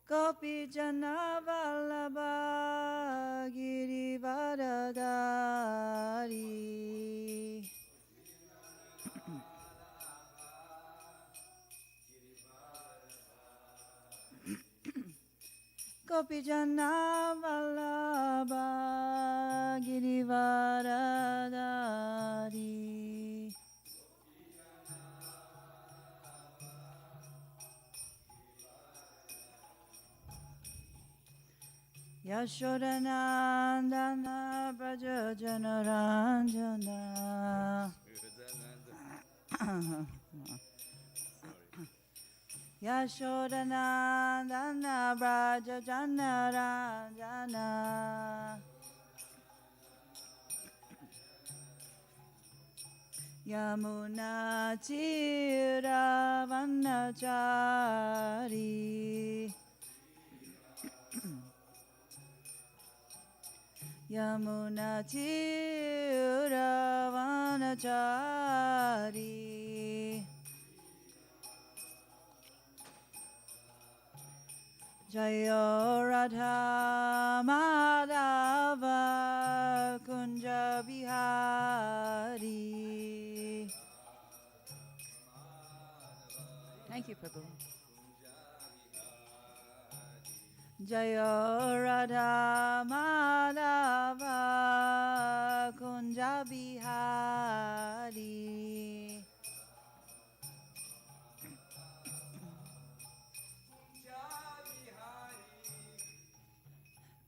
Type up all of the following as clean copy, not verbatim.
Gopi Jana Vallabha Girivaradari Gopi Jana Vallabha Girivaradari Yashodanandana Braja Janaranjana Yashodanandana Braja Janaranjana Yamuna Tiravanachari Yamuna Tiravanachari Jayo Radha Madhava Kunja Bihari. Thank you, Prabhu. Jayo Radha Madhava Kunja Bihari.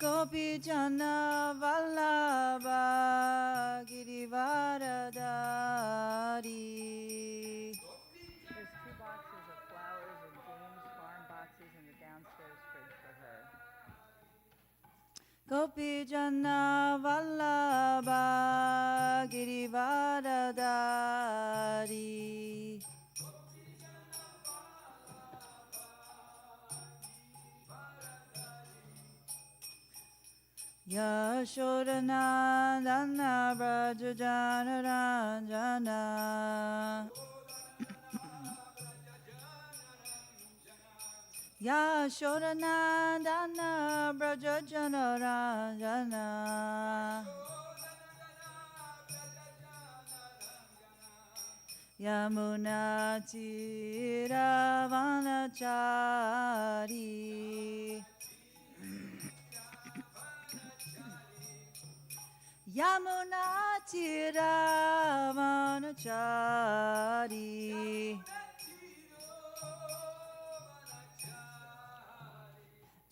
Gopi Jana Vallabha Girivaradari. There's 2 boxes of flowers and James farm boxes in the downstairs fridge for her. Gopi Jana Vallabha Girivaradari. Yashodanandana Braja Janaranjana Yashodanandana Braja Janaranjana Yamuna Tiravanachari Yamuna Tiravanachari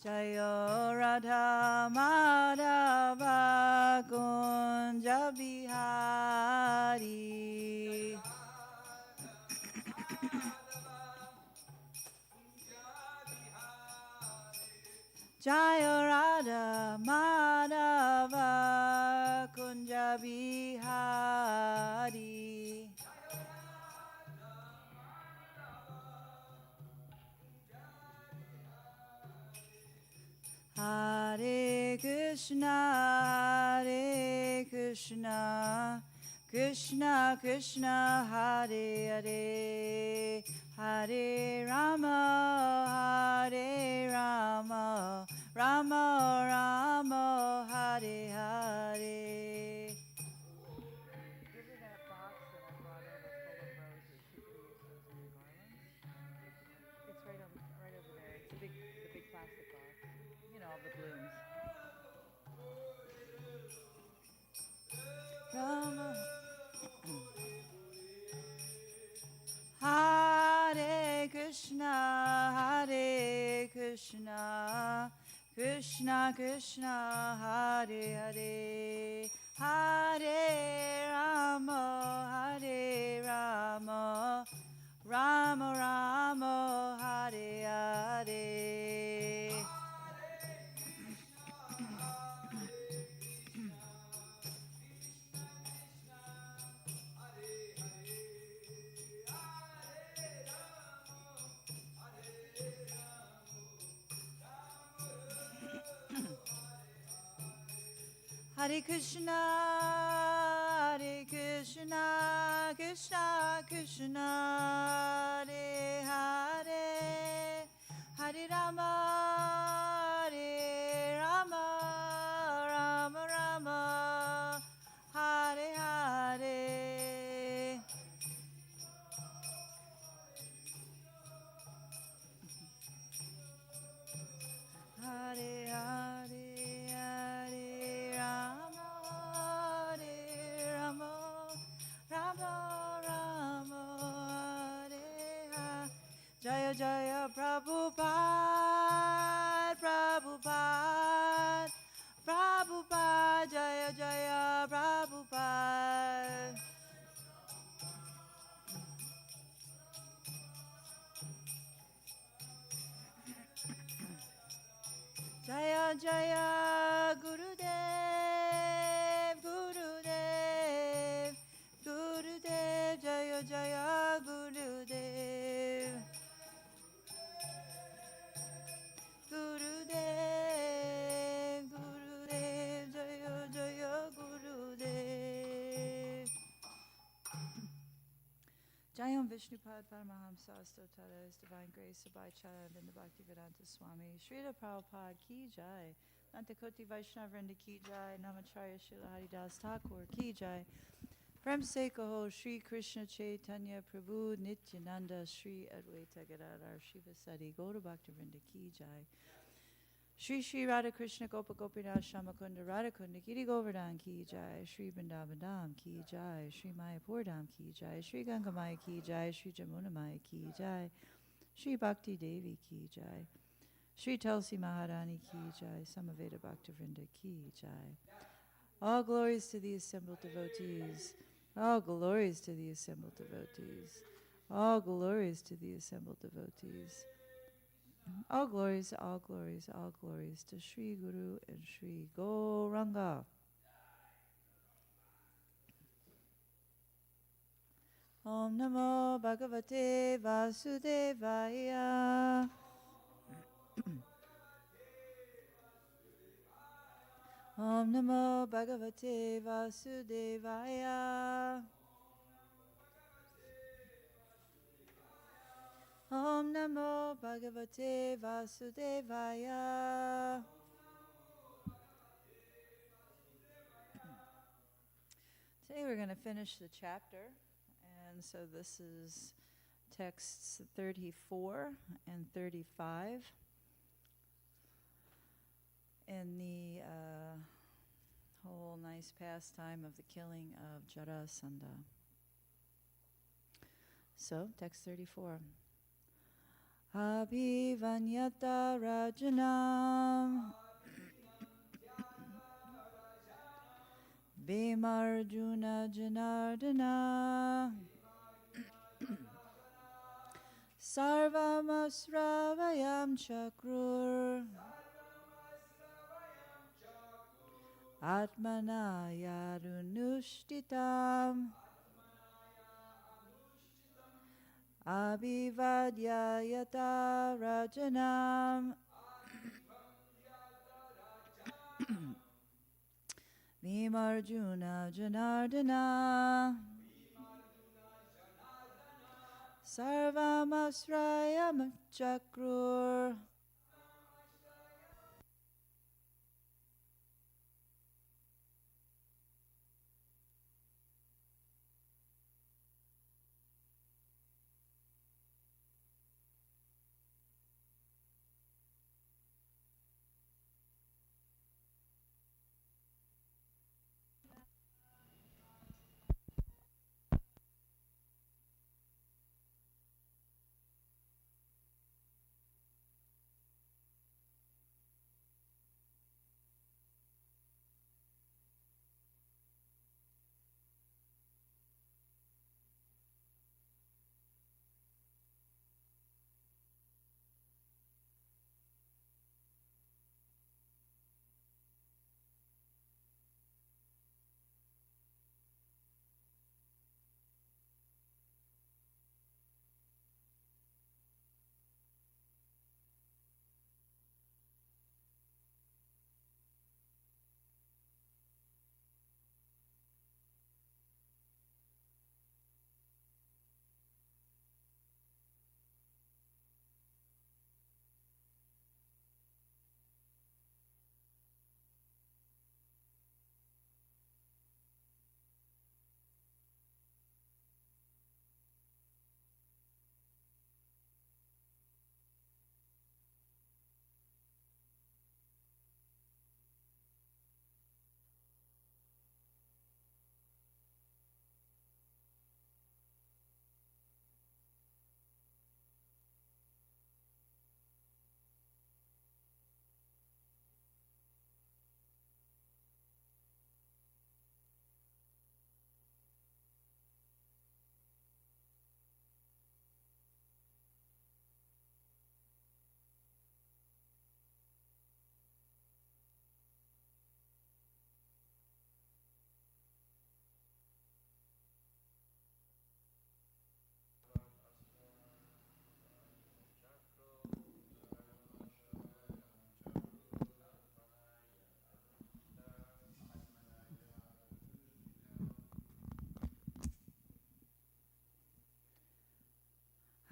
Jayo Radha Madhava Kunja Bihari Jaya Radha Madhava Kunja Bihari Hare Krishna Krishna Krishna Hare Hare Hare Rama Rama Rama Hare Hare. Give her that box that I brought over full of roses. She could use those in the garlands. It's right over there. It's the big plastic box. You know, all the blooms. Rama Hare Krishna Krishna Krishna Hare Hare Hare Rama Rama Rama Hare Hare. Hare Krishna, Krishna Krishna, Hare Hare, Hare Rama, Jaya Gurudev, Gurudev, Gurudev, Jaya Jaya Gurudev, Gurudev, Gurudev, Jaya Jaya Gurudev. Jayam Vishnupad Paramahamsa Stotara, His Divine Grace Abhay Charavinda Bhaktivedanta Swami, Srila Prabhupada Ki Jai, Nantakoti Vaishnavrinda Ki Jai, Namacharya Srila Haridas Thakur Ki Jai, Prem Se Kaho Shri Krishna Chaitanya Prabhu Nityananda Shri Advaita Gadadhar Shivasati Gaura Bhaktivinoda Ki Jai, Shri Shri Radha Krishna Gopa Gopinath Shamakunda Radhakunda Giri Govardhan Ki Jai, Shri Vrindavan Dham Ki Jai, Shri Mayapur Dham Ki Jai, Shri Ganga Maya Ki Jai, Shri Jamuna Maya Ki Jai, Shri Bhakti Devi Ki Jai, Shri Tulsi Maharani Ki Jai, Samaveda Bhaktivinoda Ki Jai. All glories to the assembled devotees. All glories to the assembled devotees. All glories to the assembled devotees. All glories, all glories, all glories to Sri Guru and Sri Gauranga. Om Namo Bhagavate Vasudevaya. Om Namo Bhagavate Vasudevaya. Om Namo Bhagavate Vasudevaya. Today we're going to finish the chapter, and so this is texts 34 and 35 in the whole nice pastime of the killing of Jarasandha. So, text 34. Abhivanyata Rajanam Bhimarjuna Janardana Sarvamasravayam Chakrur Atmana Yarunushtitam Abhivadyayata Rajanam Bhimarjuna Janardana Sarvamasrayam Chakrur.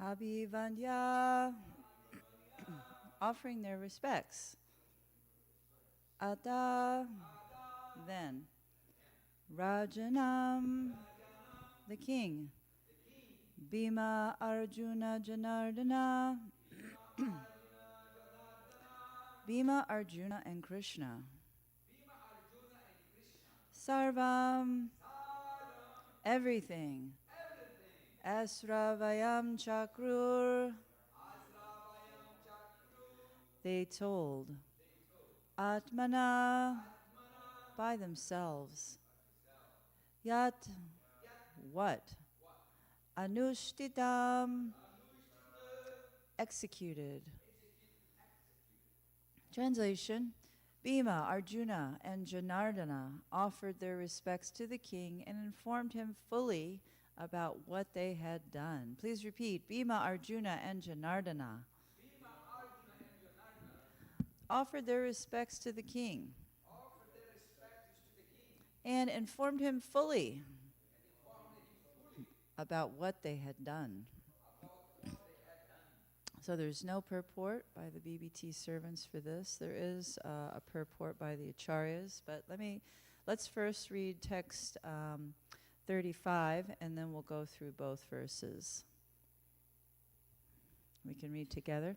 Abhivandya, offering their respects. Ata, then. Rajanam, the king. Bhima Arjuna Janardana. Bhima, Arjuna, and Krishna. Sarvam, everything. Asravayam Chakrur, they told. Atmana, by themselves. Yat, what? Anushtitam, executed. Translation: Bhima, Arjuna, and Janardana offered their respects to the king and informed him fully about what they had done. Please repeat. Bhima, Arjuna, and Janardana offered their respects to the king and informed him fully about what they had done. So there's no purport by the BBT servants for this. There is a purport by the acharyas, but let's first read text 35, and then we'll go through both verses. We can read together.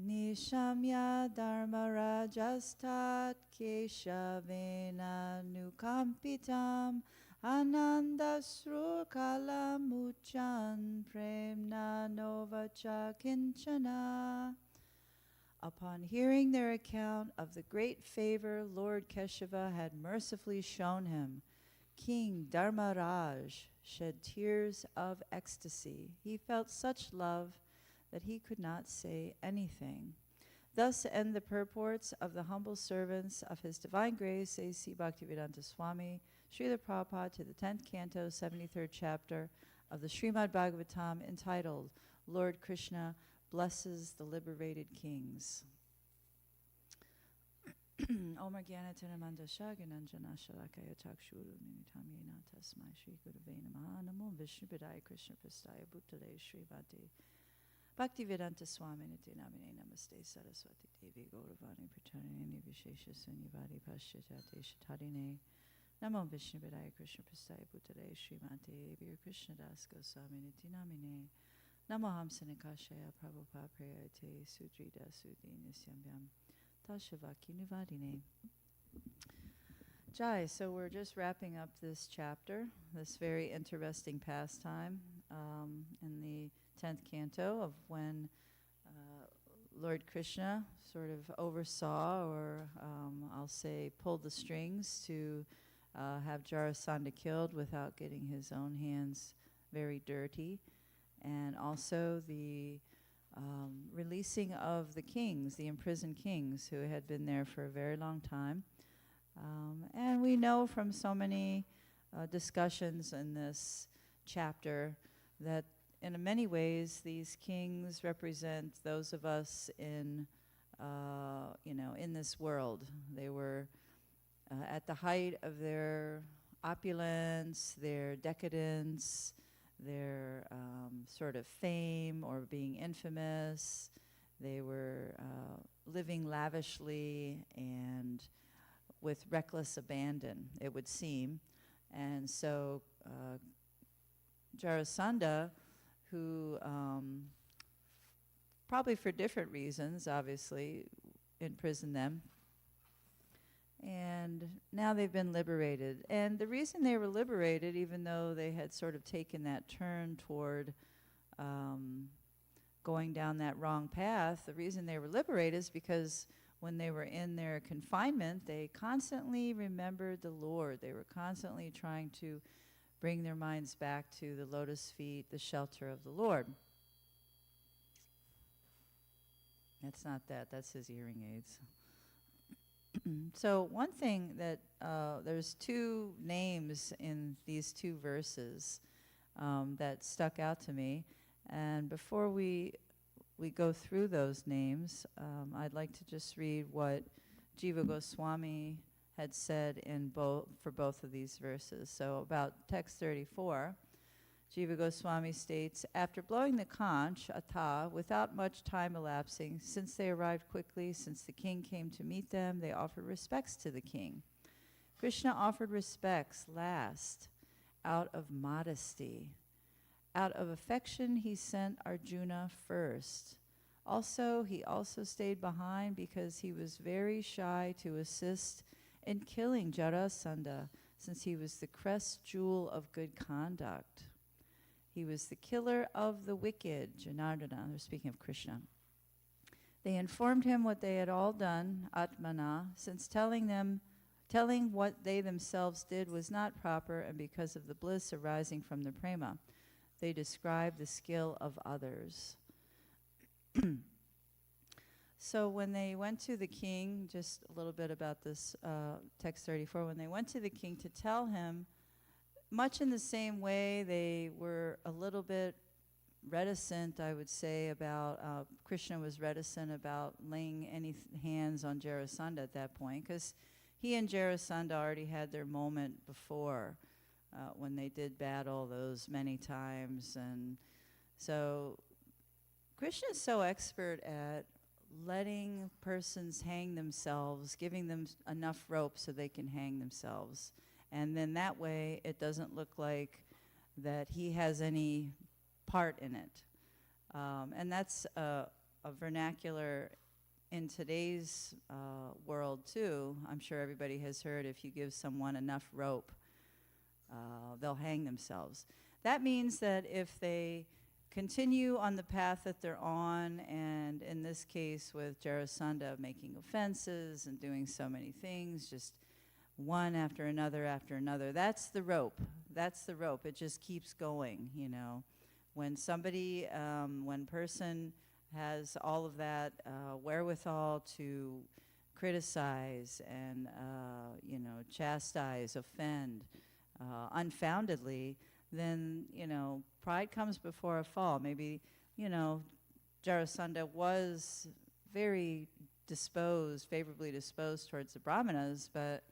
Nishamya dharma rajastat keshavena nukampitam anandasru kalamuchan premna novacha kinchana. Upon hearing their account of the great favor Lord Keshava had mercifully shown him, King Dharmaraj shed tears of ecstasy. He felt such love that he could not say anything. Thus end the purports of the humble servants of His Divine Grace, A.C. Bhaktivedanta Swami, Srila Prabhupada, to the 10th canto, 73rd chapter of the Srimad Bhagavatam, entitled, Lord Krishna Blesses the Liberated Kings. Om Jnana Tinamanda Shagananjana Shalakaya Chakshuru Nimitamyena Tasmai Shri Gurave Namaha Namo Vishnu Padaya Krishna Prastaya Bhutale Srimati Bhaktivedanta Swami Niti Namine Namaste Saraswati Devi Gauravani Pracharini Vishesha Sunyavadi Paschyatate Shatarine Namo Vishnu Padaya Krishna Prastaya Bhutale Srimati Vir Krishna Das Goswami Niti Namine Namo Hamsa Nikashaya Prabhupada Prayate Sudrida Sudhi Nisyambyam Tashavaki Nivadine. Jai, so we're just wrapping up this chapter, this very interesting pastime in the 10th canto of when Lord Krishna sort of oversaw, or I'll say pulled the strings to have Jarasandha killed without getting his own hands very dirty. And also the releasing of the kings, the imprisoned kings who had been there for a very long time. And we know from so many discussions in this chapter that in many ways these kings represent those of us in this world. They were at the height of their opulence, their decadence, their sort of fame or being infamous. They were living lavishly and with reckless abandon, it would seem. And so Jarasandha, who probably for different reasons, obviously, imprisoned them. And now they've been liberated. And the reason they were liberated, even though they had sort of taken that turn toward going down that wrong path, the reason they were liberated is because when they were in their confinement, they constantly remembered the Lord. They were constantly trying to bring their minds back to the lotus feet, the shelter of the Lord. That's not that. That's his hearing aids. So one thing that there's two names in these two verses that stuck out to me. And before we go through those names, I'd like to just read what Jiva Goswami had said for both of these verses. So about text 34, Jiva Goswami states, after blowing the conch, Ata, without much time elapsing, since they arrived quickly, since the king came to meet them, they offered respects to the king. Krishna offered respects last, out of modesty. Out of affection, he sent Arjuna first. He also stayed behind because he was very shy to assist in killing Jarasandha, since he was the crest jewel of good conduct. He was the killer of the wicked, Janardana. They're speaking of Krishna. They informed him what they had all done, Atmana, since telling what they themselves did was not proper, and because of the bliss arising from the prema. They described the skill of others. So when they went to the king, just a little bit about this text 34, when they went to the king to tell him, much in the same way they were a little bit reticent, I would say, about, Krishna was reticent about laying any hands on Jarasandha at that point, because he and Jarasandha already had their moment before when they did battle those many times. And so Krishna is so expert at letting persons hang themselves, giving them enough rope so they can hang themselves. And then that way it doesn't look like that he has any part in it. And that's a vernacular in today's world too. I'm sure everybody has heard, if you give someone enough rope, they'll hang themselves. That means that if they continue on the path that they're on, and in this case with Jarasandha making offenses and doing so many things, just one after another, that's the rope. That's the rope. It just keeps going, you know. When somebody, when person has all of that wherewithal to criticize and, chastise, offend unfoundedly, then, pride comes before a fall. Maybe, Jarasandha was very favorably disposed towards the Brahmanas, but,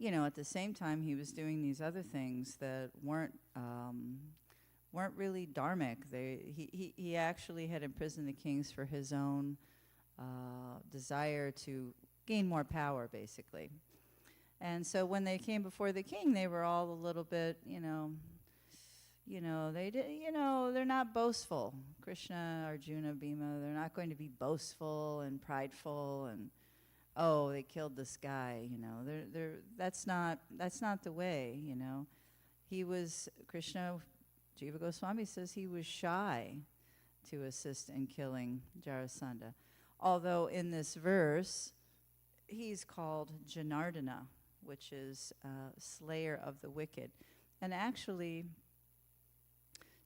at the same time he was doing these other things that weren't really dharmic. He actually had imprisoned the kings for his own desire to gain more power, basically. And so when they came before the king, they were all a little bit, they're not boastful. Krishna, Arjuna, Bhima, they're not going to be boastful and prideful and, oh, they killed this guy, that's not the way, Krishna, Jiva Goswami says he was shy to assist in killing Jarasandha. Although in this verse, he's called Janardana, which is slayer of the wicked. And actually,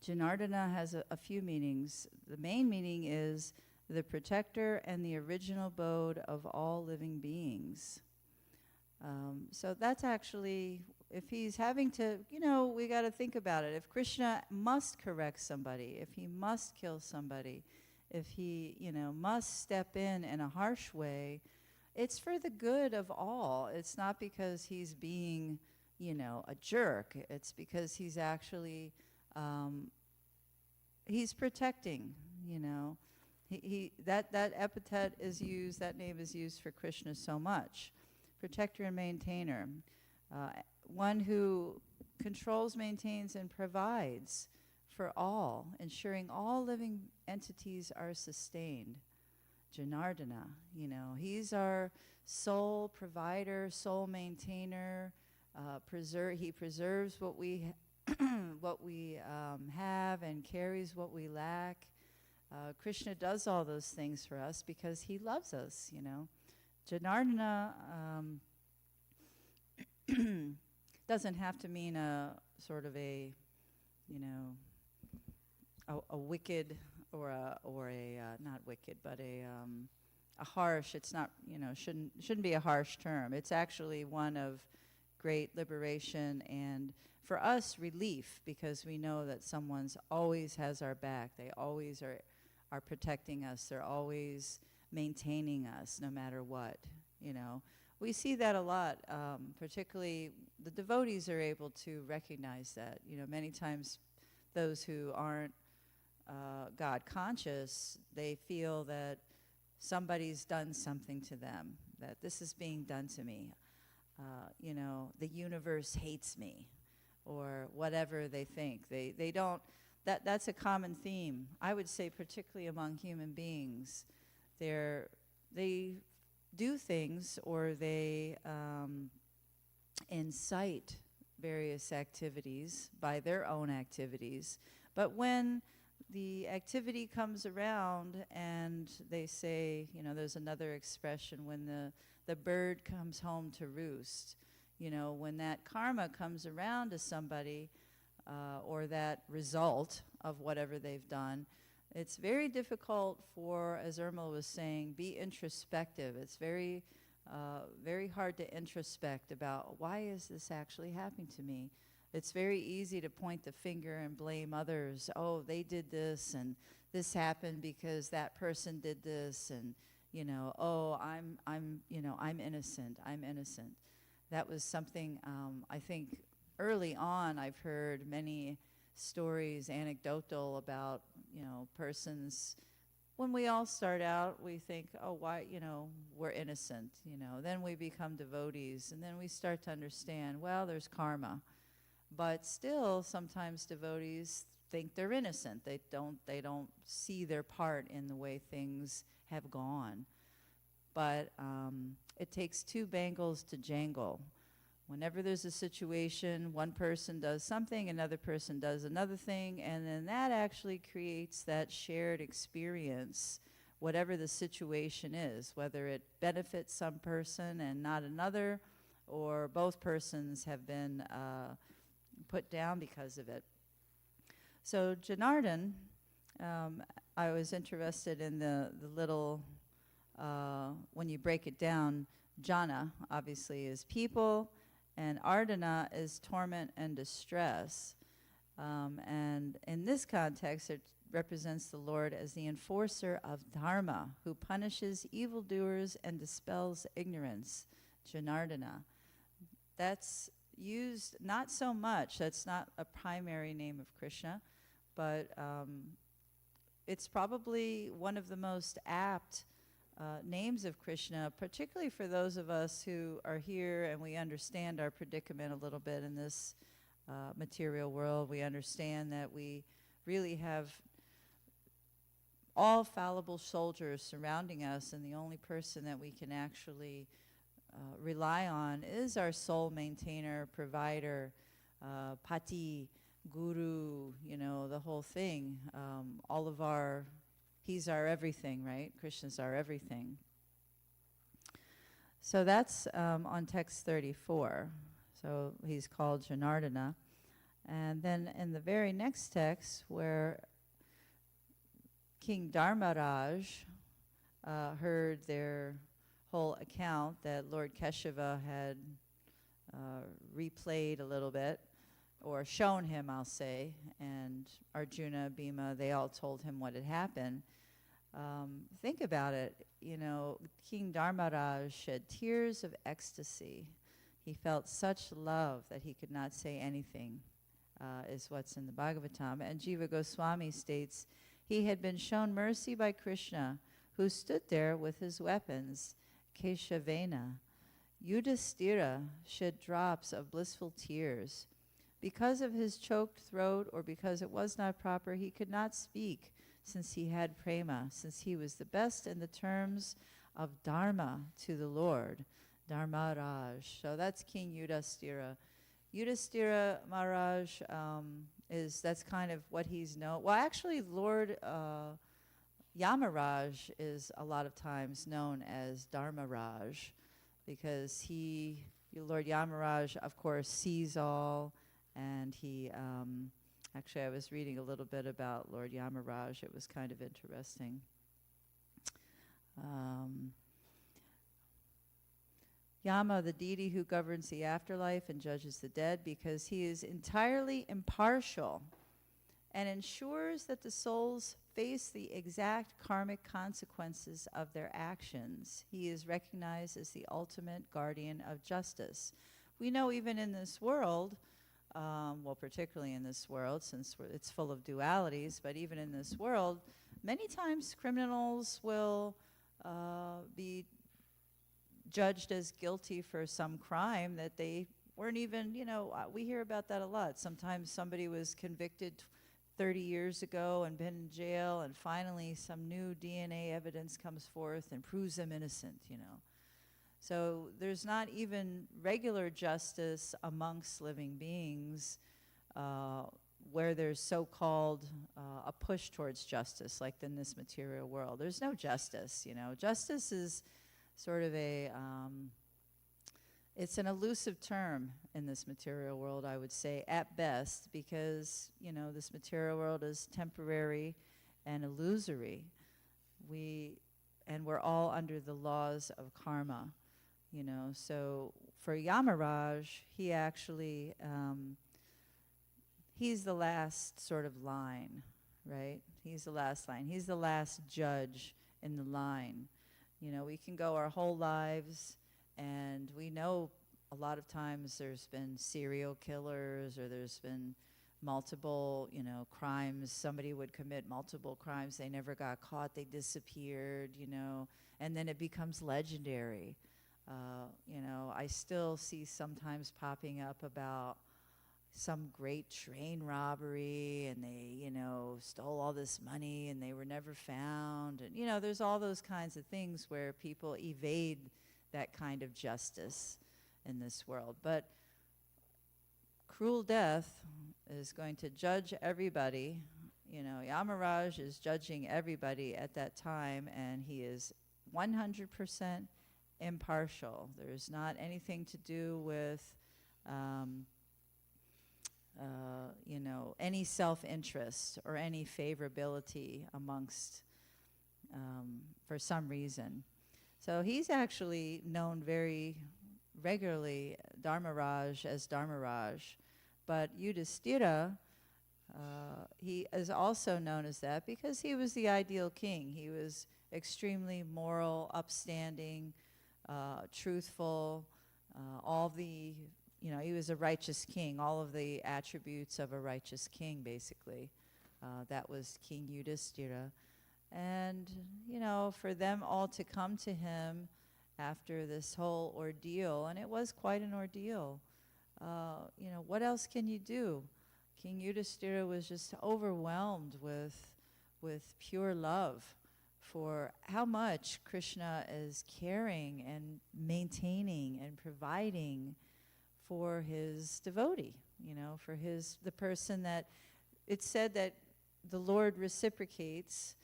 Janardana has a few meanings. The main meaning is the protector and the original abode of all living beings. So that's actually, if he's having to, we got to think about it. If Krishna must correct somebody, if he must kill somebody, if he, must step in a harsh way, it's for the good of all. It's not because he's being, a jerk. It's because he's actually, he's protecting, that epithet is used, that name is used for Krishna so much. Protector and maintainer. One who controls, maintains, and provides for all, ensuring all living entities are sustained. Janardana, he's our sole provider, sole maintainer. He preserves what we have and carries what we lack. Krishna does all those things for us because he loves us, Janardana doesn't have to mean a sort of a wicked or a not wicked, but a harsh. It's not, shouldn't be a harsh term. It's actually one of great liberation and, for us, relief, because we know that someone's always has our back. They always are protecting us. They're always maintaining us, no matter what. we see that a lot, particularly the devotees are able to recognize that. You know, many times those who aren't God conscious, they feel that somebody's done something to them, that this is being done to me. You know, the universe hates me, or whatever they think. They don't, that's a common theme, I would say, particularly among human beings. They do things, or they incite various activities by their own activities. But when the activity comes around and they say, you know, there's another expression, when the bird comes home to roost, you know, when that karma comes around to somebody, or that result of whatever they've done, it's very difficult for, as Irma was saying, be introspective. It's very hard to introspect about, why is this actually happening to me? It's very easy to point the finger and blame others. Oh, they did this, and this happened because that person did this, and, you know, oh, I'm innocent. I'm innocent. That was something, I think early on I've heard many stories, anecdotal, about, you know, persons. When we all start out, we think, oh, why, you know, we're innocent, you know. Then we become devotees, and then we start to understand, well, there's karma. But still, sometimes devotees think they're innocent. They don't see their part in the way things have gone. But it takes two bangles to jangle. Whenever there's a situation, one person does something, another person does another thing, and then that actually creates that shared experience, whatever the situation is, whether it benefits some person and not another, or both persons have been put down because of it. So Janardhan, I was interested in the little, when you break it down, jana obviously is people, and ardhana is torment and distress. And in this context, it represents the Lord as the enforcer of dharma, who punishes evildoers and dispels ignorance, Janardana. That's used not so much, that's not a primary name of Krishna, but it's probably one of the most apt names of Krishna, particularly for those of us who are here and we understand our predicament a little bit in this material world. We understand that we really have all fallible soldiers surrounding us, and the only person that we can actually rely on is our soul maintainer, provider, pati, guru, you know, the whole thing. All of our, he's our everything, right? Krishna's our everything. So that's on text 34. So he's called Janardana. And then in the very next text, where King Dharmaraj heard their whole account that Lord Keshava had replayed a little bit, or shown him, I'll say, and Arjuna, Bhima, they all told him what had happened. Think about it, you know, King Dharmaraj shed tears of ecstasy. He felt such love that he could not say anything, is what's in the Bhagavatam. And Jiva Goswami states, he had been shown mercy by Krishna, who stood there with his weapons, Keshavena. Yudhishthira shed drops of blissful tears. Because of his choked throat, or because it was not proper, he could not speak, since he had prema, since he was the best in the terms of dharma to the Lord, Dharmaraj. So that's King Yudhishthira. Yudhishthira Maharaj that's kind of what he's known. Well, actually, Lord Yamaraj is a lot of times known as Dharmaraj, because Lord Yamaraj, of course, sees all, and he, actually I was reading a little bit about Lord Yamaraj. It was kind of interesting. Yama, the deity who governs the afterlife and judges the dead, because he is entirely impartial and ensures that the soul's face the exact karmic consequences of their actions. He is recognized as the ultimate guardian of justice. We know even in this world, well, particularly in this world, since it's full of dualities, but even in this world, many times criminals will be judged as guilty for some crime that they weren't even, we hear about that a lot. Sometimes somebody was convicted 30 years ago and been in jail, and finally some new DNA evidence comes forth and proves them innocent. So there's not even regular justice amongst living beings where there's so-called a push towards justice, like in this material world. There's no justice, Justice is sort of it's an elusive term in this material world, I would say, at best, because, this material world is temporary and illusory. We're all under the laws of karma, So for Yamaraj, he actually, he's the last sort of line, right? He's the last line. He's the last judge in the line. We can go our whole lives, and we know a lot of times there's been serial killers, or there's been multiple, crimes. Somebody would commit multiple crimes. They never got caught. They disappeared, and then it becomes legendary. I still see sometimes popping up about some great train robbery, and they, stole all this money and they were never found. And, there's all those kinds of things where people evade that kind of justice in this world. But cruel death is going to judge everybody. Yamaraj is judging everybody at that time, and he is 100% impartial. There's not anything to do with any self-interest or any favorability amongst, for some reason. So he's actually known very regularly, Dharmaraj, as Dharmaraj. But Yudhishthira, he is also known as that because he was the ideal king. He was extremely moral, upstanding, truthful, he was a righteous king, all of the attributes of a righteous king, basically. That was King Yudhishthira. And, for them all to come to him after this whole ordeal, and it was quite an ordeal, what else can you do? King Yudhishthira was just overwhelmed with pure love for how much Krishna is caring and maintaining and providing for his devotee, for the person that it's said that the Lord reciprocates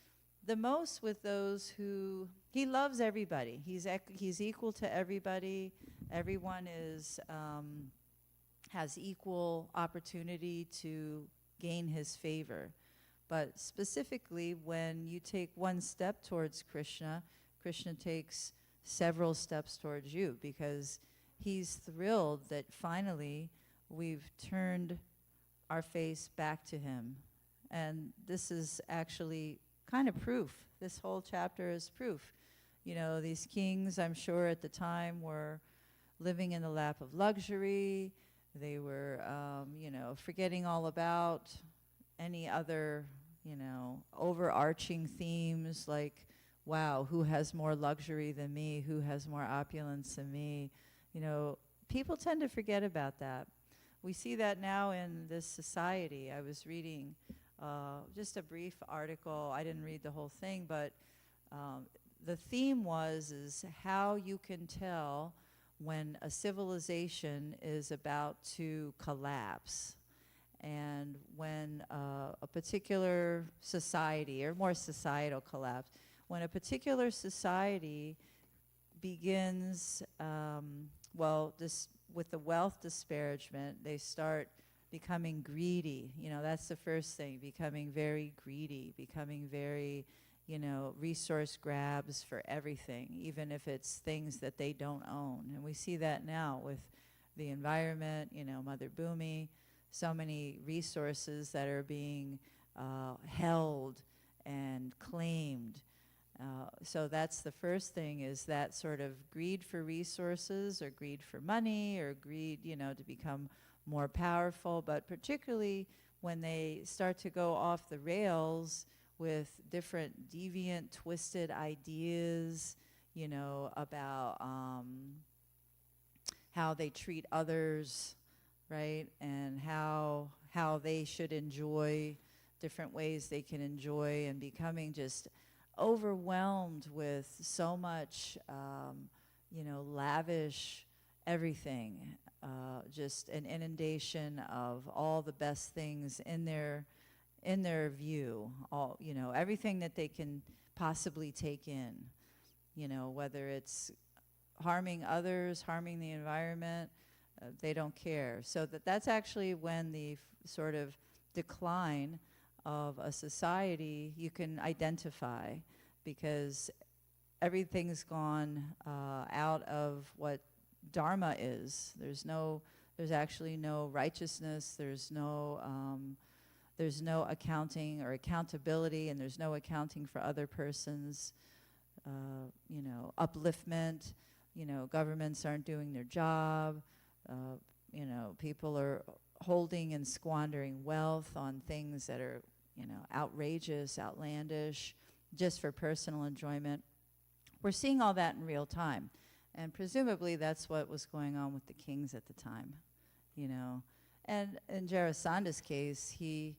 the most with those who he loves everybody. He's equal to everybody. Everyone has equal opportunity to gain his favor. But specifically, when you take one step towards Krishna, Krishna takes several steps towards you, because he's thrilled that finally we've turned our face back to him. And this is actually kind of proof. This whole chapter is proof. These kings, I'm sure at the time, were living in the lap of luxury. They were, forgetting all about any other, overarching themes like, wow, who has more luxury than me? Who has more opulence than me? People tend to forget about that. We see that now in this society. I was reading just a brief article. I didn't read the whole thing, but the theme is how you can tell when a civilization is about to collapse, and when a particular society, or more societal collapse, when a particular society begins, with the wealth disparagement, they start becoming greedy. That's the first thing, becoming very greedy, becoming very, resource grabs for everything, even if it's things that they don't own. And we see that now with the environment, Mother Bhumi, so many resources that are being held and claimed. So that's the first thing, is that sort of greed for resources or greed for money or greed, to become more powerful, but particularly when they start to go off the rails with different deviant, twisted ideas, about how they treat others, right? And how they should enjoy different ways they can enjoy, and becoming just overwhelmed with so much, lavish everything, just an inundation of all the best things in their view, all, everything that they can possibly take in, whether it's harming others, harming the environment, they don't care. So that's actually when the sort of decline of a society you can identify, because everything's gone out of what dharma is. There's actually no righteousness. There's no accounting or accountability, and there's no accounting for other persons. Upliftment. Governments aren't doing their job. People are holding and squandering wealth on things that are, outrageous, outlandish, just for personal enjoyment. We're seeing all that in real time. And presumably that's what was going on with the kings at the time, And in Jarasanda's case, he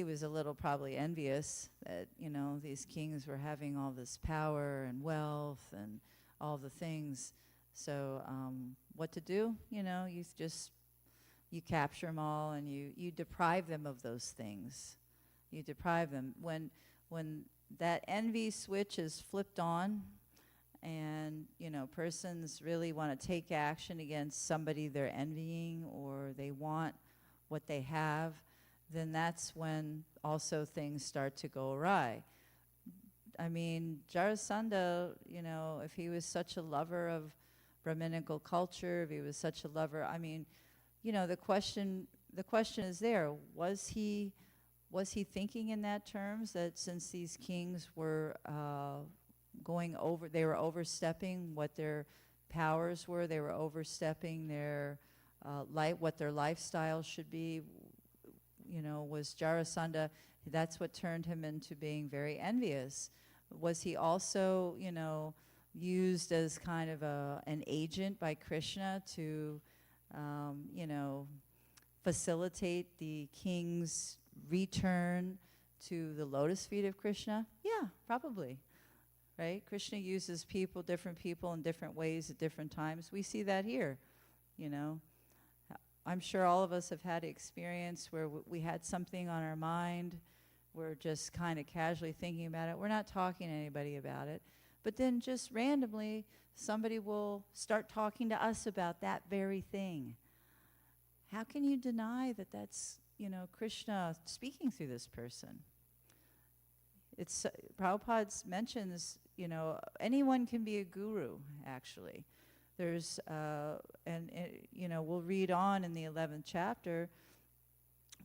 was a little probably envious that, these kings were having all this power and wealth and all the things. So what to do? You capture them all, and you deprive them of those things. You deprive them. When that envy switch is flipped on, and, persons really want to take action against somebody they're envying, or they want what they have, then that's when also things start to go awry. I mean, Jarasandha, if he was such a lover of Brahminical culture, if he was such a lover, I mean, the question is there, was he thinking in that terms, that since these kings were they were overstepping what their powers were, they were overstepping their what their lifestyle should be, was Jarasandha, that's what turned him into being very envious. Was he also, used as kind of an agent by Krishna to, facilitate the king's return to the lotus feet of Krishna? Yeah, probably. Right? Krishna uses different people in different ways at different times. We see that here, I'm sure all of us have had experience where we had something on our mind. We're just kind of casually thinking about it. We're not talking to anybody about it. But then just randomly, somebody will start talking to us about that very thing. How can you deny that that's, Krishna speaking through this person? It's Prabhupada mentions, anyone can be a guru, actually. There's, we'll read on in the 11th chapter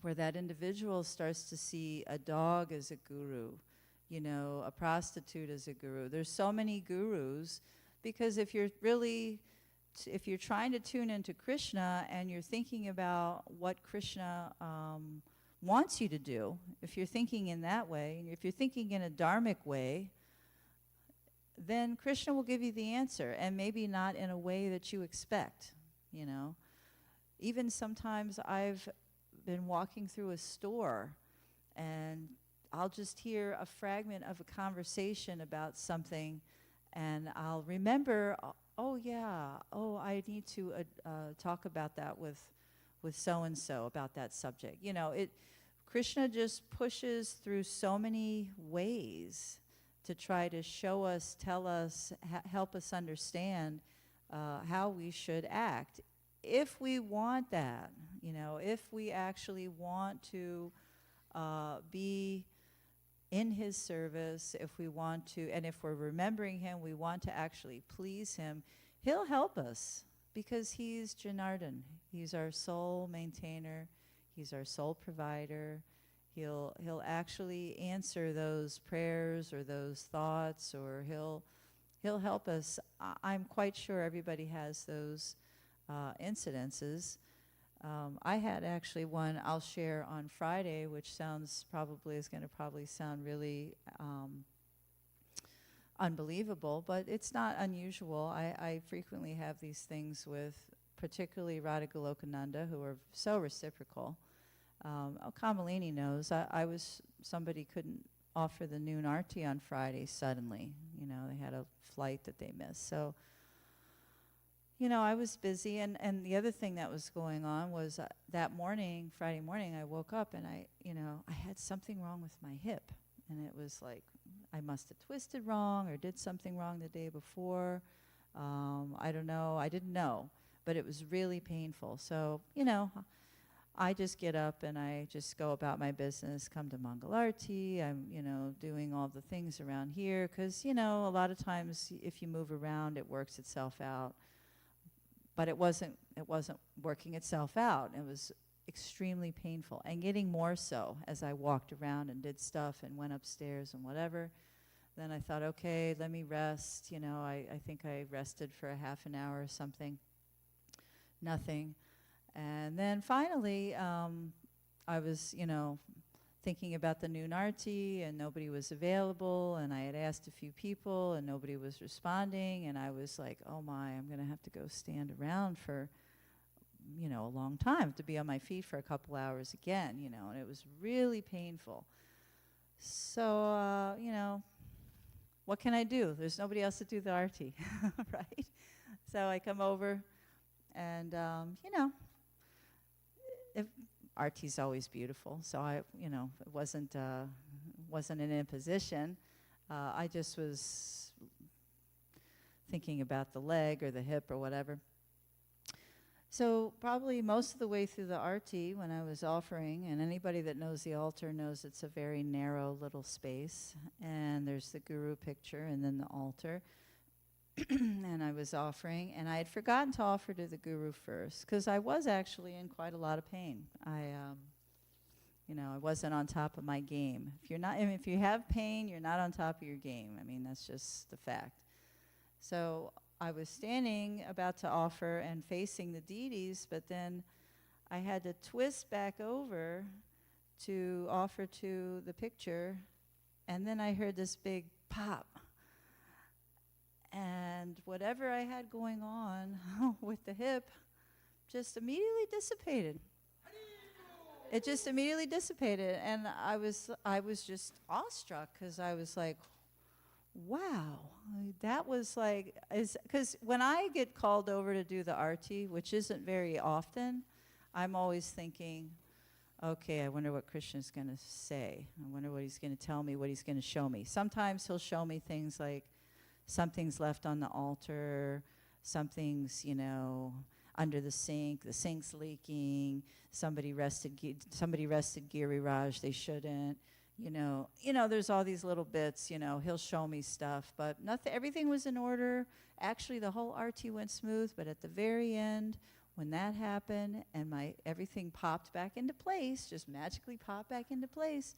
where that individual starts to see a dog as a guru, a prostitute as a guru. There's so many gurus, because if you're trying to tune into Krishna and you're thinking about what Krishna wants you to do, if you're thinking in that way, and if you're thinking in a dharmic way, then Krishna will give you the answer, and maybe not in a way that you expect, Even sometimes I've been walking through a store, and I'll just hear a fragment of a conversation about something, and I'll remember, I need to talk about that with so-and-so about that subject. Krishna just pushes through so many ways to try to show us, tell us, help us understand how we should act. If we want that, if we actually want to be in his service, if we want to, and if we're remembering him, we want to actually please him, he'll help us, because he's Janardhan. He's our soul maintainer. He's our soul provider. He'll actually answer those prayers or those thoughts, or he'll help us. I'm quite sure everybody has those incidences. I had actually one I'll share on Friday, which is going to probably sound really unbelievable, but it's not unusual. I frequently have these things with particularly Radha Golokananda, who are so reciprocal. Kamalini knows. Somebody couldn't offer the noon arti on Friday suddenly. They had a flight that they missed. So, I was busy. And the other thing that was going on was that morning, Friday morning, I woke up and I had something wrong with my hip. And it was like, I must have twisted wrong or did something wrong the day before. I don't know. I didn't know. But it was really painful. So, I just get up and I just go about my business, come to Mangalarti. I'm, doing all the things around here. Because, a lot of times if you move around, it works itself out. But it wasn't working itself out. It was extremely painful, and getting more so as I walked around and did stuff and went upstairs and whatever. Then I thought, okay, let me rest. I think I rested for a half an hour or something. Nothing. And then finally, I was, thinking about the noon arti, and nobody was available, and I had asked a few people, and nobody was responding, and I was like, oh my, I'm going to have to go stand around for a long time, to be on my feet for a couple hours again, and it was really painful. So, what can I do? There's nobody else to do the arti, right? So I come over, and, arti's always beautiful, so it wasn't an imposition. I just was thinking about the leg or the hip or whatever. So probably most of the way through the arti, when I was offering, and anybody that knows the altar knows it's a very narrow little space, and there's the guru picture and then the altar, and I was offering, and I had forgotten to offer to the guru first, because I was actually in quite a lot of pain. I wasn't on top of my game. If you have pain, you're not on top of your game. That's just the fact. So I was standing about to offer and facing the deities, but then I had to twist back over to offer to the picture, and then I heard this big pop. And whatever I had going on with the hip just immediately dissipated. It just immediately dissipated, and I was just awestruck, because I was like, wow, that was like, because when I get called over to do the arti, which isn't very often, I'm always thinking, okay, I wonder what Krishna's going to say. I wonder what he's going to tell me, what he's going to show me. Sometimes he'll show me things like something's left on the altar, something's, under the sink's leaking, somebody rested Giriraj, they shouldn't. There's all these little bits, he'll show me stuff, but everything was in order. Actually, the whole arti went smooth, but at the very end, when that happened and everything popped back into place, just magically popped back into place,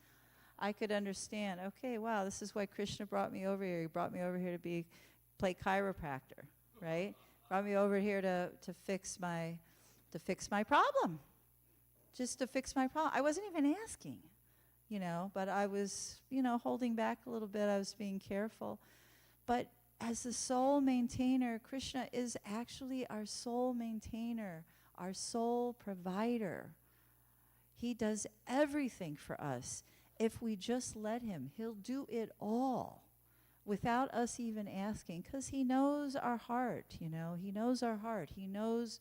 I could understand, okay, wow, this is why Krishna brought me over here. He brought me over here to play chiropractor, right? Brought me over here to fix my problem. Just to fix my problem. I wasn't even asking. But I was, holding back a little bit. I was being careful. But as the soul maintainer, Krishna is actually our soul maintainer, our soul provider. He does everything for us. If we just let him, he'll do it all without us even asking, because he knows our heart, He knows our heart. He knows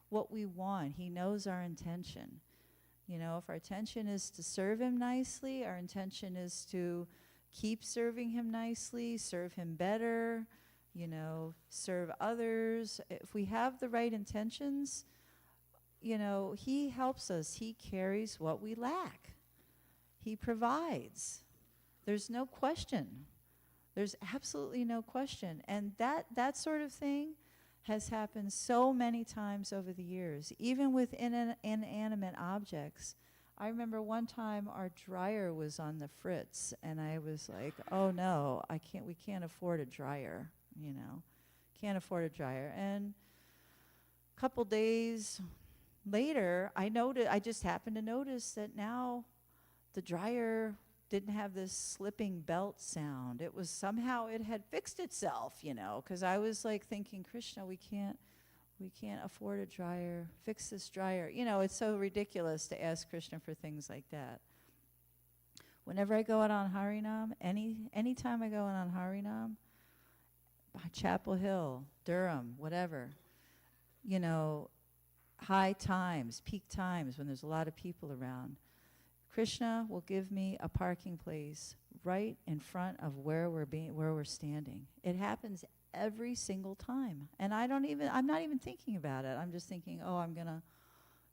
what we want. He knows our intention. If our intention is to serve him nicely, our intention is to keep serving him nicely, serve him better, serve others. If we have the right intentions, he helps us. He carries what we lack. He provides. There's no question. There's absolutely no question. And that sort of thing has happened so many times over the years. Even with inanimate objects, I remember one time our dryer was on the fritz, and I was like, oh no, we can't afford a dryer, you know. Can't afford a dryer. And a couple days later, I just happened to notice that now the dryer didn't have this slipping belt sound. It was somehow it had fixed itself, you know, because I was like thinking, Krishna, we can't afford a dryer. Fix this dryer. You know, it's so ridiculous to ask Krishna for things like that. Whenever I go out on Harinam, anytime I go out on Harinam, Chapel Hill, Durham, whatever, you know, high times, peak times when there's a lot of people around, Krishna will give me a parking place right in front of where we're standing. It happens every single time. And I'm not even thinking about it. I'm just thinking, oh, I'm going to,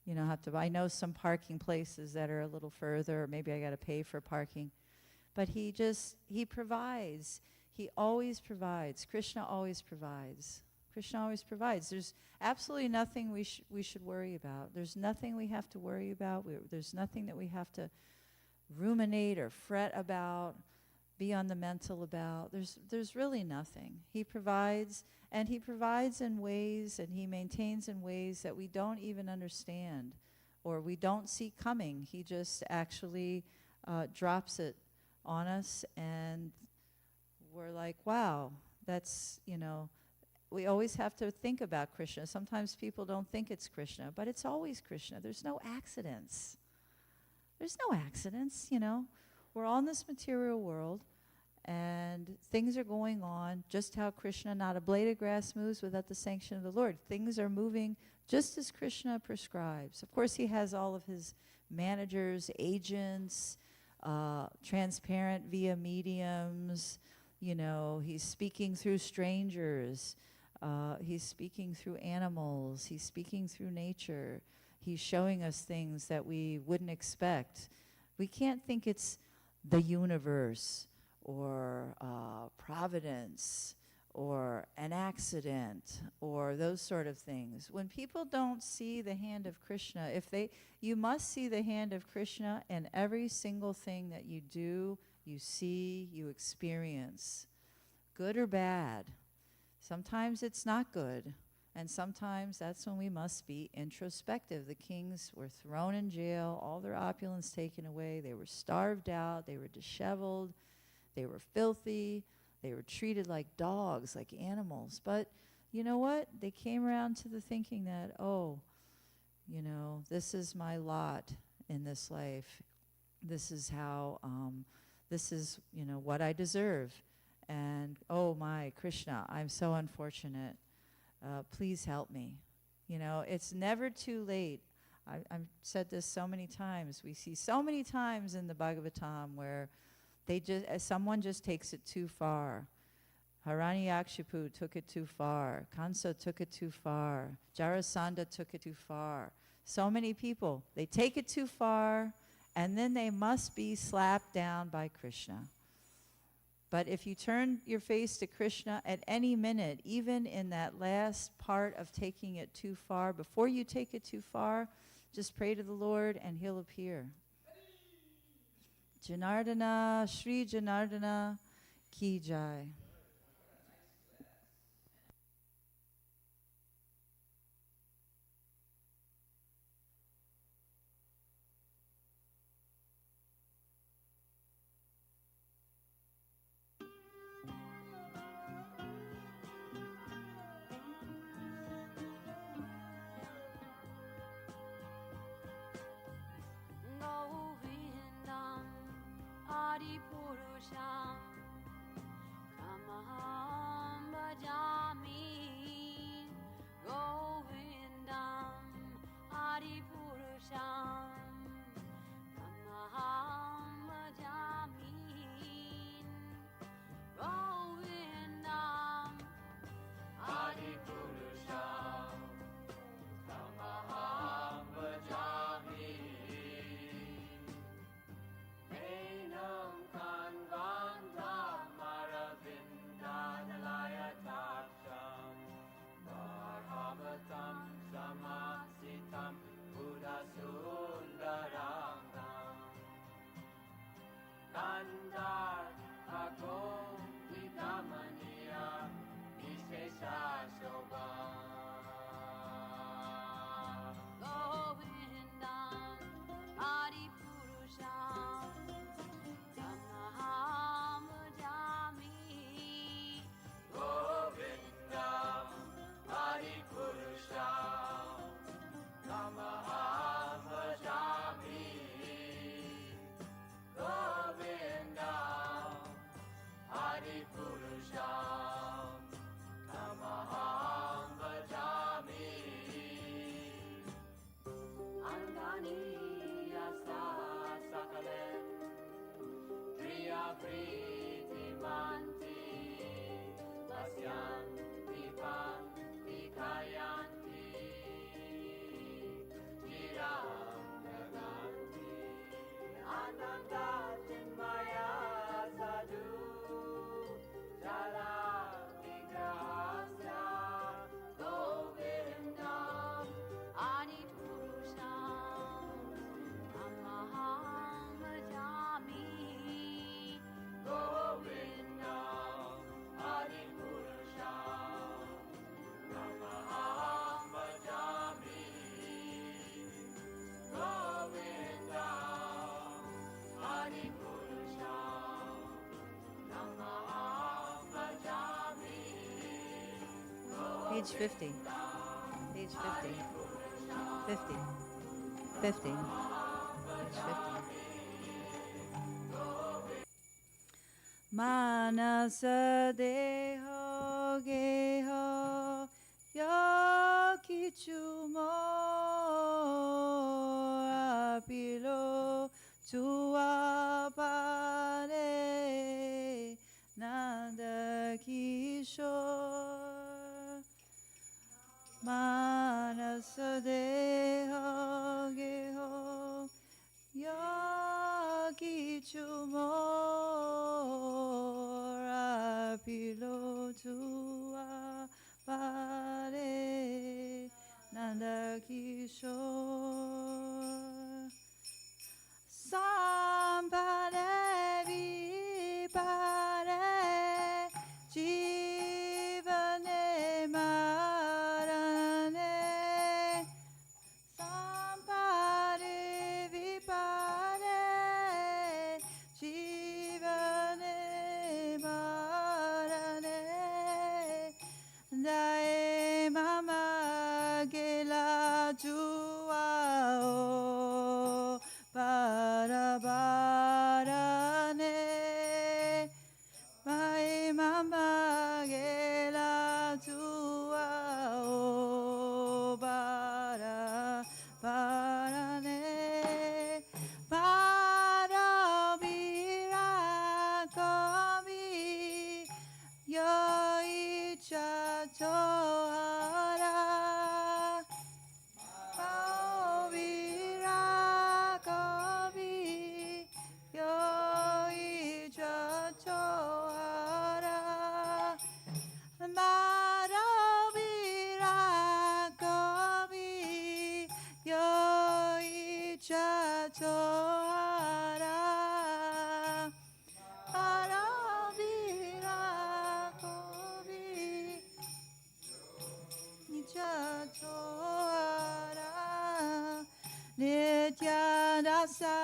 you know, have to, I know some parking places that are a little further, or maybe I got to pay for parking. But he provides. He always provides. Krishna always provides. Krishna always provides. There's absolutely nothing we should worry about. There's nothing we have to worry about. There's nothing that we have to ruminate or fret about, be on the mental about. There's really nothing. He provides, and he provides in ways, and he maintains in ways that we don't even understand or we don't see coming. He just actually drops it on us, and we're like, wow, that's, you know, we always have to think about Krishna. Sometimes people don't think it's Krishna, but it's always Krishna. There's no accidents. There's no accidents, you know. We're all in this material world, and things are going on just how Krishna, not a blade of grass moves without the sanction of the Lord. Things are moving just as Krishna prescribes. Of course, he has all of his managers, agents, transparent via mediums. You know, he's speaking through strangers. He's speaking through animals. He's speaking through nature. He's showing us things that we wouldn't expect. We can't think it's the universe or providence or an accident or those sort of things. When people don't see the hand of Krishna, you must see the hand of Krishna in every single thing that you do, you see, you experience, good or bad. Sometimes it's not good, and sometimes that's when we must be introspective. The kings were thrown in jail, all their opulence taken away, they were starved out, they were disheveled, they were filthy, they were treated like dogs, like animals. But you know what? They came around to the thinking that, oh, you know, this is my lot in this life. This is how, you know, what I deserve. And, oh my, Krishna, I'm so unfortunate. Please help me. You know, it's never too late. I've said this so many times. We see so many times in the Bhagavatam where someone just takes it too far. Hiranyakshipu took it too far. Kansa took it too far. Jarasandha took it too far. So many people, they take it too far, and then they must be slapped down by Krishna. But if you turn your face to Krishna at any minute, even in that last part of taking it too far, before you take it too far, just pray to the Lord and he'll appear. Janardana, Shri Janardana, Ki Jai. Govindam Adipurusham Page 50. Page 50. 50. 50. Page 50. Manasa deho geho yokichumo apilo tuapare nanda kishore manasa deho geho yokichumo pilotua pare nanda kishore sampare vipare jivane marane sampare vipare jivane Dae mama gela juao para barane Mai mama gela juao para barane Para vira komi Yoi cha chohara Pao vira kavi Yoi cha chohara Mara vira kavi Yoi cha chohara Nityanasa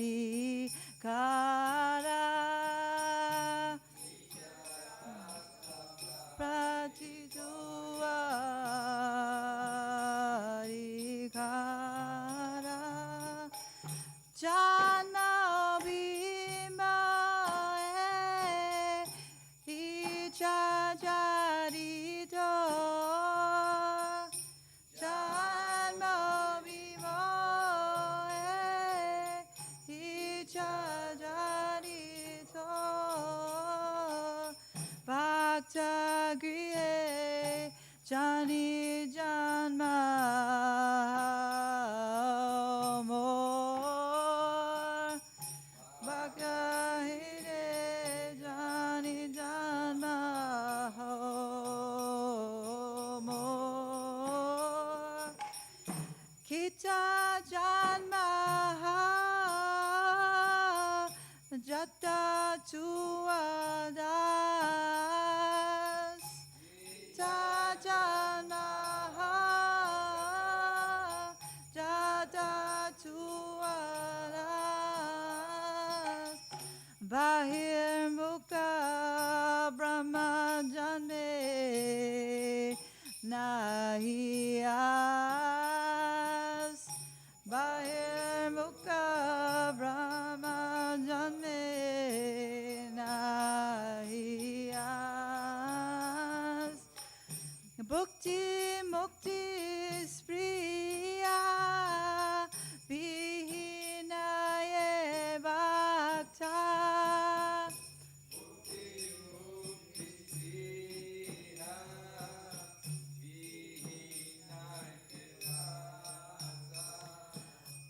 pratituari kara pratituari kara Janma bhima icha jarito Janma bhima icha jarito Bhakta grihe jani janma Kita janmaha jata tuadas Ta janmaha jata tuadas Bahir mukta brahma janme nahias Bahir mukha brahma janme nahias Bhukti mukti spriya vihinaye bhakta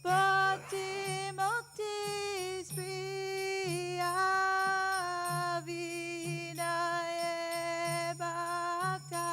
Bhakti mukti spriya vinaye bhakta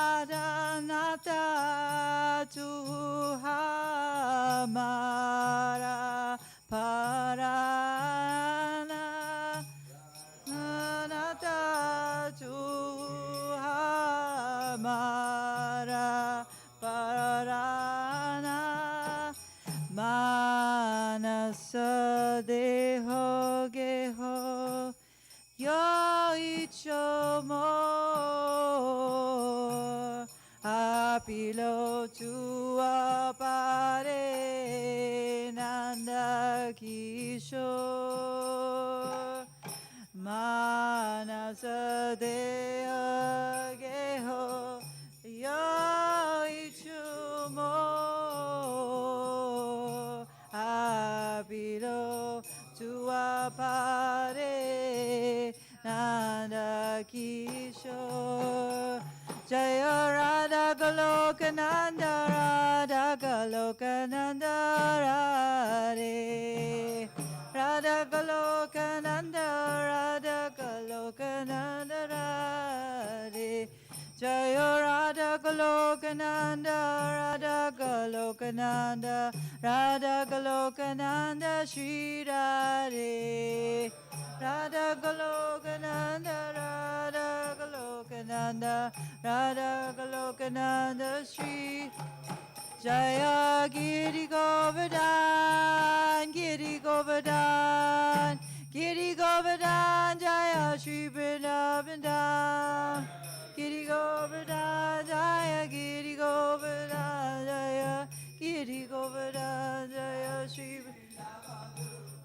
Paranata Tuhamara Parana Anata Tuhamara Parana Manasa Deho Geho Yoichomo Apilo tua pare Nanda Kishore Manasa Dea Geho Yoichomo Apilo tua pare Nanda Kishore Jaya Radha Goloka Nanda Radha Goloka Nanda Radhe Radha Goloka Nanda Radha Goloka Nanda Radhe Jaya Radha Goloka Nanda Radha Goloka Nanda Radha Goloka Nanda Shri Radhe Radha Golokananda, Radha Golokananda, Radha Golokananda, Shri Jaya Giri Govardhan, Giri Govardhan, Giri Govardhan, Jaya Shri Vrindavan, Giri Govardhan, Jaya Giri Govardhan, Jaya Giri Govardhan, Jaya Shri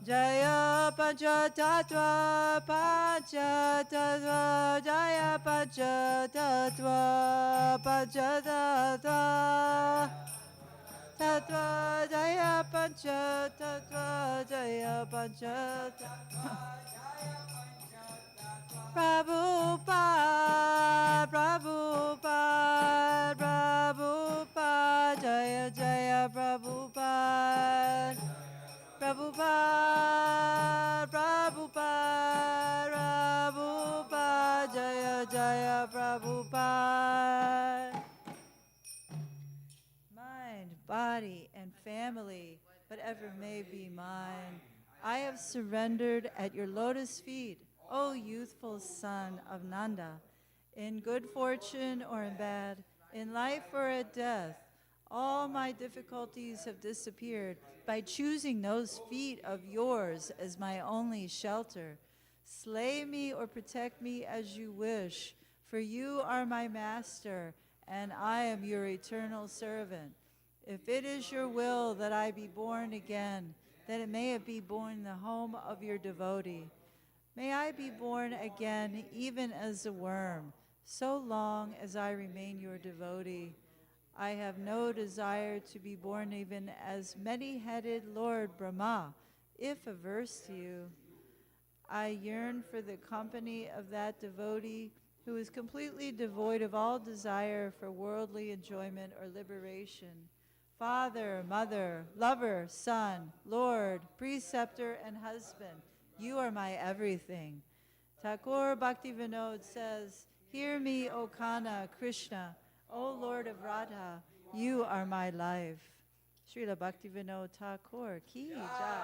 Jaya Panchatattva, Panchatattva, Jaya Panchatattva, Panchatattva, Tattva, Jaya Panchatattva, Jaya Panchatattva. Prabhupada, Prabhupada, Prabhupada, Jaya Jaya Prabhupada. Prabhupada, Prabhupada, Prabhupada, Jaya Jaya Prabhupada. Mind, body, and family, whatever may be mine, I have surrendered at your lotus feet, O youthful son of Nanda. In good fortune or in bad, in life or at death, all my difficulties have disappeared by choosing those feet of yours as my only shelter. Slay me or protect me as you wish, for you are my master, and I am your eternal servant. If it is your will that I be born again, that it may be born in the home of your devotee. May I be born again even as a worm, so long as I remain your devotee. I have no desire to be born even as many-headed Lord Brahma, if averse to you. I yearn for the company of that devotee who is completely devoid of all desire for worldly enjoyment or liberation. Father, mother, lover, son, Lord, preceptor, and husband, you are my everything. Thakur Bhaktivinoda says, "Hear me, O Kana, Krishna, O Lord of Radha, you are my life." Srila Bhaktivinoda Thakur ki jai.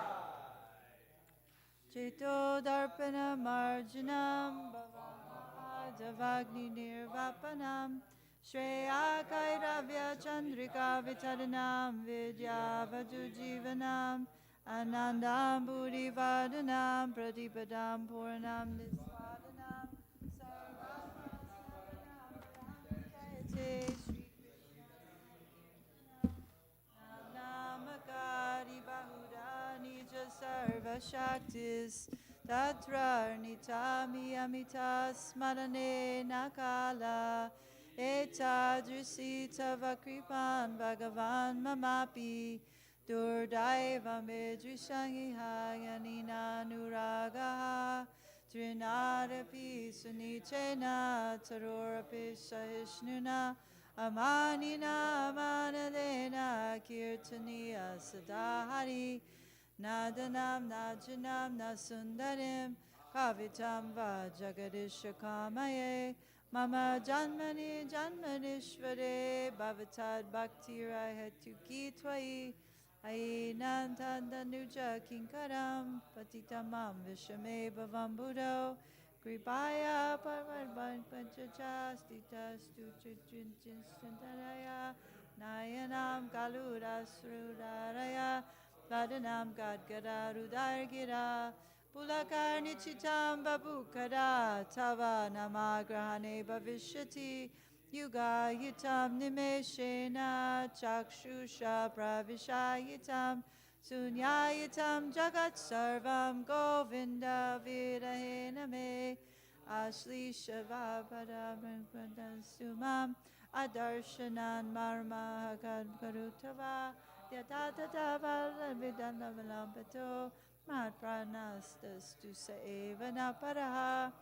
Cheto darpana marjanam bhavagni nirvapanam Shreya Kairavya Chandrika Vitaranam Vidya Vajujivanam Anandam Buddhi Vadanam Pradipadam Puranam Nisvadanam Sarvasvasanam Jayate Shri Krishna Namakari Bahuda Nija Sarva Shaktis Tatra Nitami Amitas Smarane Nakala Etadrisi Tava Kripan Bhagavan Mamapi Durdaiva Medrishangiha Yanina Nuragaha Trinadapi Sunichena Tarorapi Sahishnuna Amanina Manadena Kirtaniya Sadahari Nadanam Najanam Nasundarim Kavitam Va Jagadisha Kamaye Mama Janmani Janmanishvare Bhavatad Bhaktira Hetuki Twai Ainantandanuja Kinkaram Patitamam Vishame Bhavam Buddho Kripaya Parvarban Panchachastitastu Chinchintaraya Nayanam Kalura Srudaraya Vadanam Gadgada Rudargira Pulakar Nichitam Babukara Tava Namagrahane Bhavishyati Yuga Yitam Nimeshena Chakshusha Pravishayitam Sunyayitam Jagat Sarvam Govinda Vidahena Me Ashli Shava Padam Sumam Adarshanan Marma Hagad Karutava Yatata Vidanavalampato Mat Pranastastu Saevana Paraha.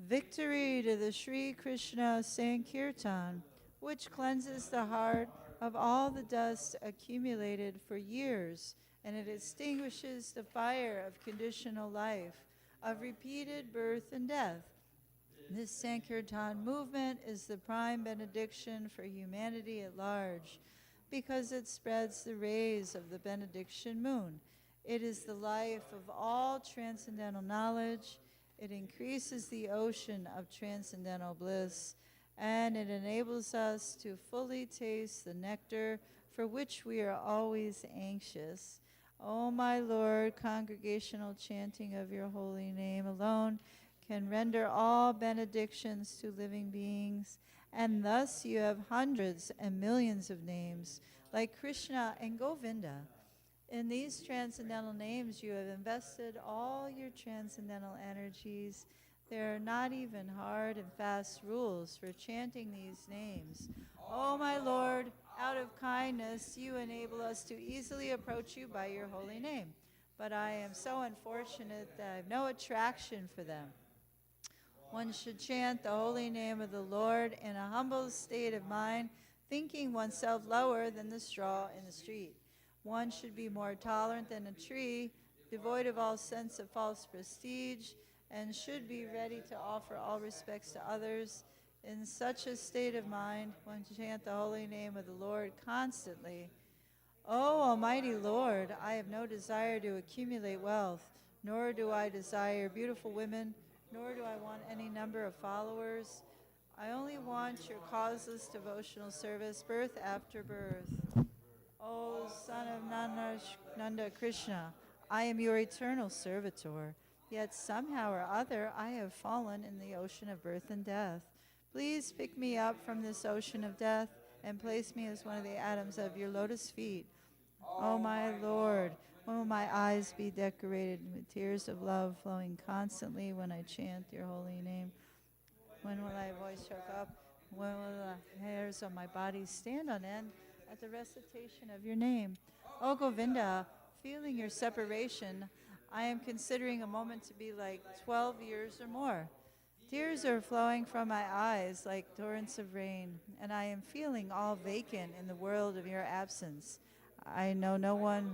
Victory to the Sri Krishna Sankirtan, which cleanses the heart of all the dust accumulated for years, and it extinguishes the fire of conditional life, of repeated birth and death. This Sankirtan movement is the prime benediction for humanity at large, because it spreads the rays of the benediction moon. It is the life of all transcendental knowledge. It increases the ocean of transcendental bliss, and it enables us to fully taste the nectar for which we are always anxious. O my Lord, congregational chanting of your holy name alone can render all benedictions to living beings, and thus you have hundreds and millions of names, like Krishna and Govinda. In these transcendental names, you have invested all your transcendental energies. There are not even hard and fast rules for chanting these names. Oh, my Lord, out of kindness, you enable us to easily approach you by your holy name. But I am so unfortunate that I have no attraction for them. One should chant the holy name of the Lord in a humble state of mind, thinking oneself lower than the straw in the street. One should be more tolerant than a tree, devoid of all sense of false prestige, and should be ready to offer all respects to others. In such a state of mind, one should chant the holy name of the Lord constantly. O Almighty Lord, I have no desire to accumulate wealth, nor do I desire beautiful women, nor do I want any number of followers. I only want your causeless devotional service, birth after birth. O Son of Nanda Krishna, I am your eternal servitor, yet somehow or other I have fallen in the ocean of birth and death. Please pick me up from this ocean of death and place me as one of the atoms of your lotus feet. O my Lord, when will my eyes be decorated with tears of love flowing constantly when I chant your holy name? When will my voice choke up? When will the hairs on my body stand on end at the recitation of your name? O Govinda, feeling your separation, I am considering a moment to be like 12 years or more. Tears are flowing from my eyes like torrents of rain, and I am feeling all vacant in the world of your absence. I know no one.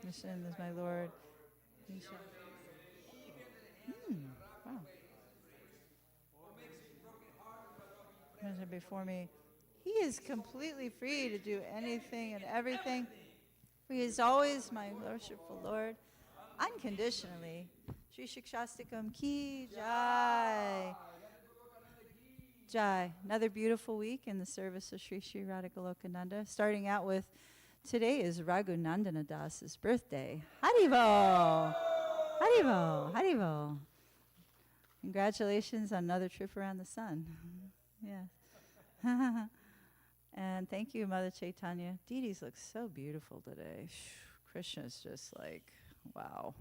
Krishna is my Lord. Wow. Before me. He is completely free to do anything and everything. He is always my worshipful Lord, unconditionally. Shri Shikshastikam ki jai. Jai. Another beautiful week in the service of Sri Sri Radha Golokananda. Starting out with, today is Raghunandana Das's birthday. Haribo! Haribo! Haribo! Congratulations on another trip around the sun. Yeah. And thank you, Mother Chaitanya. Deities look so beautiful today. Krishna's just like, wow.